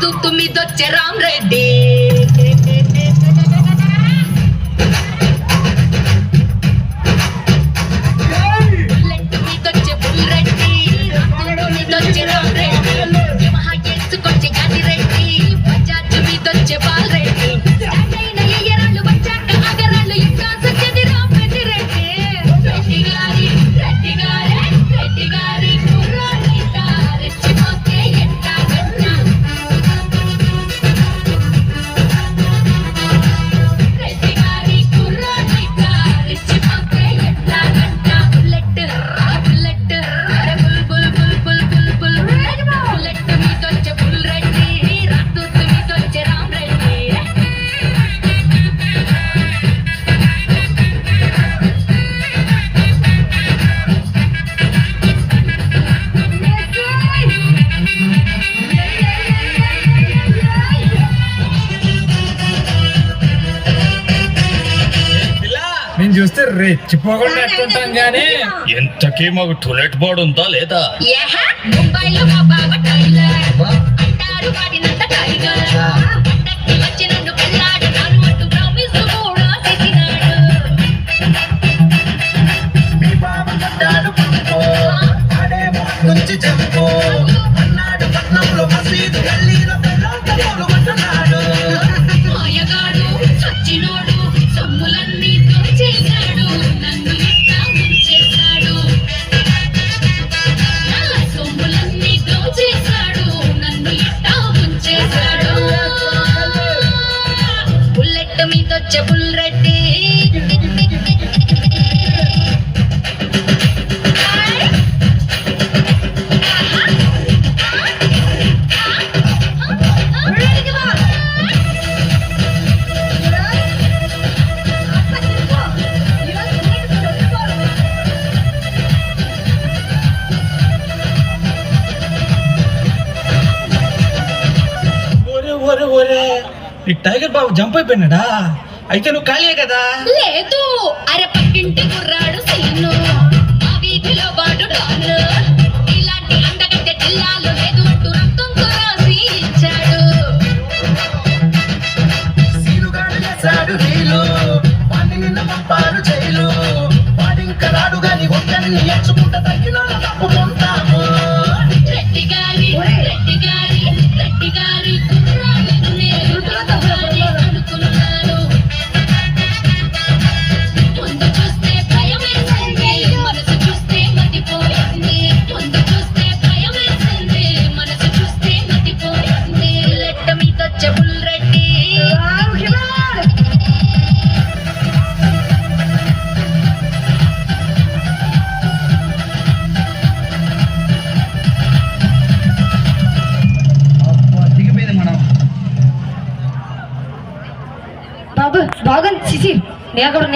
రాస్తూ తుమ్మిదొచ్చే రామరెడ్డి బుల్లెట్ మీదొచ్చే బుల్రెడ్డి రాస్తూ తుమ్మిదొచ్చే రామరెడ్డి యమహా ఎత్తుకొచ్చే గాదిరెడ్డి బజాజ్ మీదొచ్చే బాలరెడ్డి స్టాండైన ఎయ్యరాళ్ళు వచ్చాక అగరాళ్ళు ఇంకా సత్యది రామరెడ్డి రెడ్డి గారి కుర్రాడిట రెచ్చిపోతే ఎట్టా గట్టా రెడ్డి గారి కుర్రాడిట రెచ్చిపోతే ఎట్టా గట్టా బుల్లెట్ అరే బుల్ బుల్లెట్ మీదొచ్చే బుల్రెడ్డి రాస్తూ మీదొచ్చే రామరెడ్డి నేను చూస్తే రెచ్చిపోకుండా ఎట్టుంటాం గానీ ఎంతకీ మాకు టూలెట్ బోర్డు ఉందా లేదా? ఏహే ముంబైలో మా బావ టైలర్ అంటారు వాడినంత టైగర్ పండక్కి వచ్చి నన్ను పెళ్ళాడు నాను అంటూ ప్రామిస్ కూడా చేసినాడు మీ బావ పడ్డాడు పంపో ఆడేమో నుంచి చెప్పు అన్నాడు పట్నంలో మసీదు గల్లీలో పిల్లలు పట్టున్నాడు మాయగాడు సచ్చినోడు సొమ్ములన్నీ దోచేశాడు నన్ను ఇట్టా ముంచేశాడు నల్ల సొమ్ములన్నీ దోచేశాడు నన్ను ఇట్టా ముంచేశాడు బుల్లెట్ మీదొచ్చే బుల్రెడ్డి ఒరే ఒరే ఒరే ఈ టైగర్ బాబు జంప్ అయిపోయినాడా? అయితే నువ్వు ఖాళీయే కదా? లేదు అరే పక్కింటి కుర్రాడు సీను మా వీధిలో వాడు డాను ఇలాంటి అందగత్తె జిల్లాలో లేదు అంటూ రక్తంతో రాసి ఇచ్చాడు సీనుగాడు చేశాడు రీలు వాడిని నిన్న పంపారు జైలు వాడింక రాడు గాని ఒక్కరిని ఎచ్చుకుంట తగ్గిన తప్పుకుంటాము రెడ్డి గారి కుర్రాళ్ళను నేను కాదని అనుకున్నాను ముందు చూస్తే భయమేసింది మనసు చూస్తే మతిపోయింది ముందు చూస్తే భయమేసింది మనసు చూస్తే మతిపోయింది లెట్ట మీదొచ్చే బుల్రెడ్డి దిగిపోయింది మనం. బాబు బాగుంది సిసి నేను కూడా